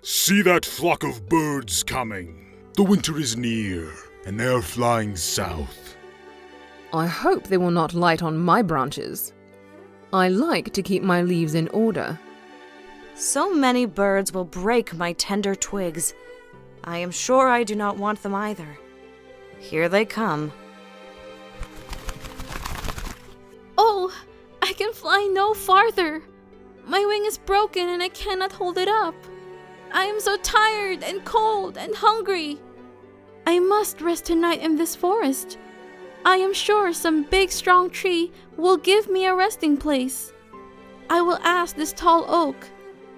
See that flock of birds coming. The winter is near, and they're flying south. I hope they will not light on my branches. I like to keep my leaves in order. So many birds will break my tender twigs. I am sure I do not want them either. Here they come. Oh, I can fly no farther. My wing is broken and I cannot hold it up. I am so tired and cold and hungry. I must rest tonight in this forest. I am sure some big strong tree will give me a resting place. I will ask this tall oak.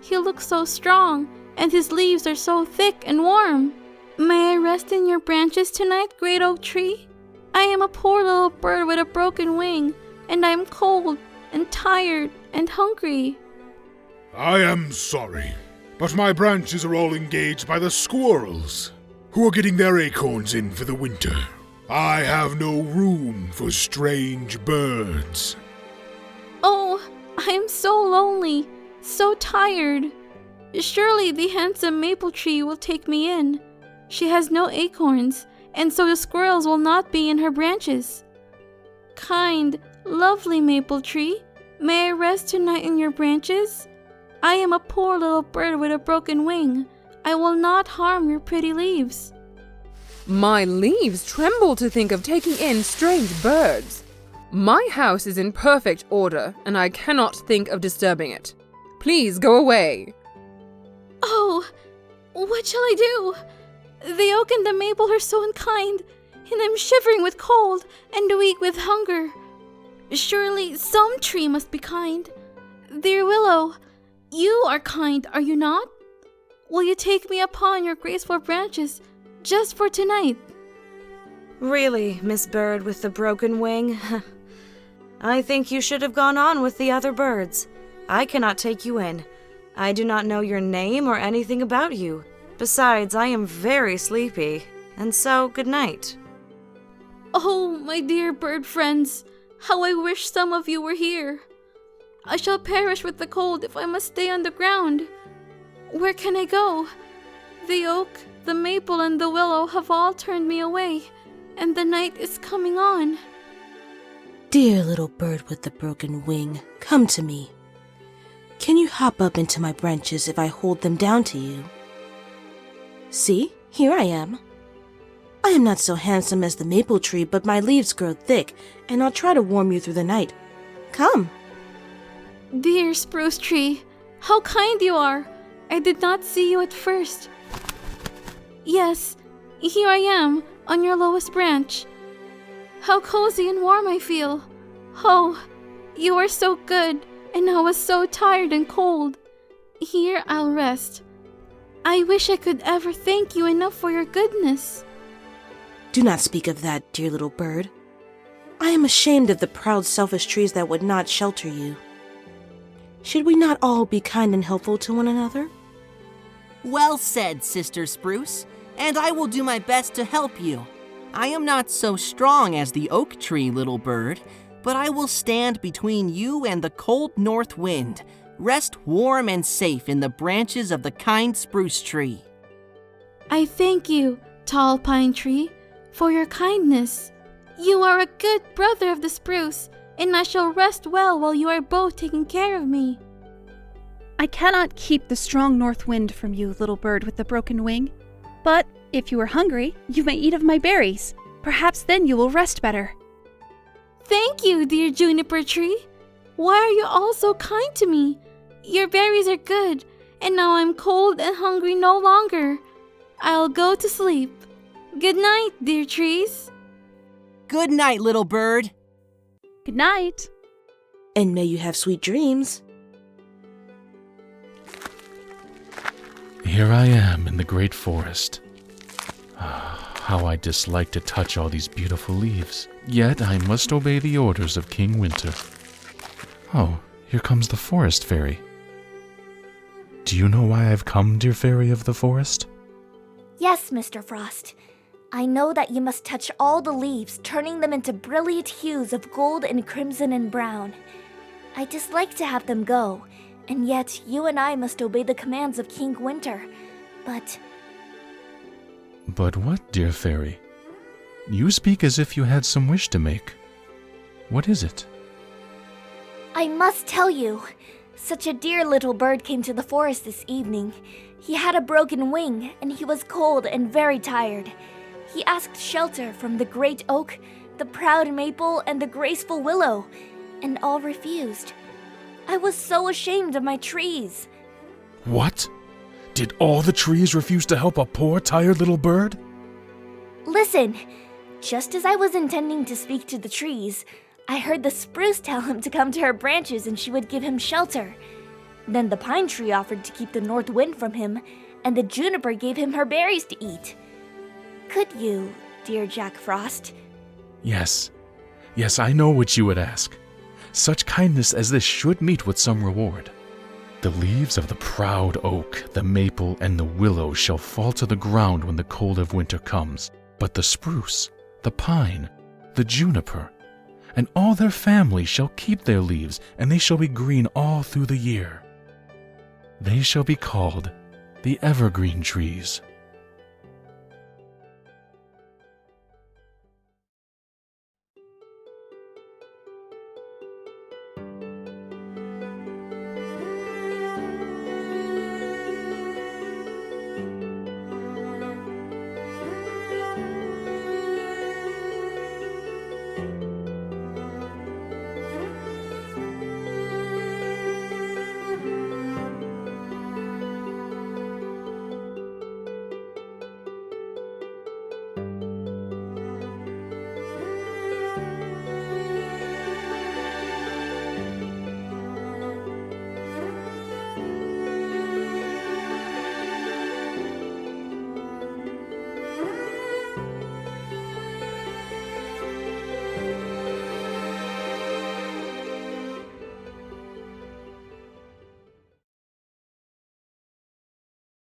He looks so strong and his leaves are so thick and warm. May I rest in your branches tonight, great oak tree? I am a poor little bird with a broken wing, and I am cold and tired and hungry. I am sorry, but my branches are all engaged by the squirrels, who are getting their acorns in for the winter. I have no room for strange birds. Oh, I am so lonely, so tired. Surely the handsome maple tree will take me in. She has no acorns, and so the squirrels will not be in her branches. Kind, lovely maple tree, may I rest tonight in your branches? I am a poor little bird with a broken wing. I will not harm your pretty leaves. My leaves tremble to think of taking in strange birds. My house is in perfect order, and I cannot think of disturbing it. Please go away. Oh, what shall I do? The oak and the maple are so unkind, and I'm shivering with cold and weak with hunger. Surely some tree must be kind. Dear Willow, you are kind, are you not? Will you take me upon your graceful branches just for tonight? Really, Miss Bird with the broken wing? I think you should have gone on with the other birds. I cannot take you in. I do not know your name or anything about you. Besides, I am very sleepy, and so good night. Oh, my dear bird friends, how I wish some of you were here. I shall perish with the cold if I must stay on the ground. Where can I go? The oak, the maple, and the willow have all turned me away, and the night is coming on. Dear little bird with the broken wing, come to me. Can you hop up into my branches if I hold them down to you? See, here I am. I am not so handsome as the maple tree, but my leaves grow thick, and I'll try to warm you through the night. Come. Dear Spruce Tree, how kind you are. I did not see you at first. Yes, here I am, on your lowest branch. How cozy and warm I feel. Oh, you are so good, and I was so tired and cold. Here I'll rest. I wish I could ever thank you enough for your goodness. Do not speak of that, dear little bird. I am ashamed of the proud, selfish trees that would not shelter you. Should we not all be kind and helpful to one another? Well said, Sister Spruce, and I will do my best to help you. I am not so strong as the oak tree, little bird, but I will stand between you and the cold north wind. Rest warm and safe in the branches of the kind spruce tree. I thank you, tall pine tree, for your kindness. You are a good brother of the spruce, and I shall rest well while you are both taking care of me. I cannot keep the strong north wind from you, little bird with the broken wing. But if you are hungry, you may eat of my berries. Perhaps then you will rest better. Thank you, dear Juniper Tree. Why are you all so kind to me? Your berries are good, and now I'm cold and hungry no longer. I'll go to sleep. Good night, dear trees. Good night, little bird. Good night. And may you have sweet dreams. Here I am in the great forest. How I dislike to touch all these beautiful leaves. Yet I must obey the orders of King Winter. Oh, here comes the forest fairy. Do you know why I've come, dear fairy of the forest? Yes, Mr. Frost. I know that you must touch all the leaves, turning them into brilliant hues of gold and crimson and brown. I dislike to have them go, and yet you and I must obey the commands of King Winter. But what, dear fairy? You speak as if you had some wish to make. What is it? I must tell you. Such a dear little bird came to the forest this evening. He had a broken wing, and he was cold and very tired. He asked shelter from the great oak, the proud maple, and the graceful willow, and all refused. I was so ashamed of my trees. What? Did all the trees refuse to help a poor, tired little bird? Listen, just as I was intending to speak to the trees, I heard the spruce tell him to come to her branches and she would give him shelter. Then the pine tree offered to keep the north wind from him, and the juniper gave him her berries to eat. Could you, dear Jack Frost? Yes, I know what you would ask. Such kindness as this should meet with some reward. The leaves of the proud oak, the maple, and the willow shall fall to the ground when the cold of winter comes, but the spruce, the pine, the juniper, and all their family shall keep their leaves, and they shall be green all through the year. They shall be called the evergreen trees.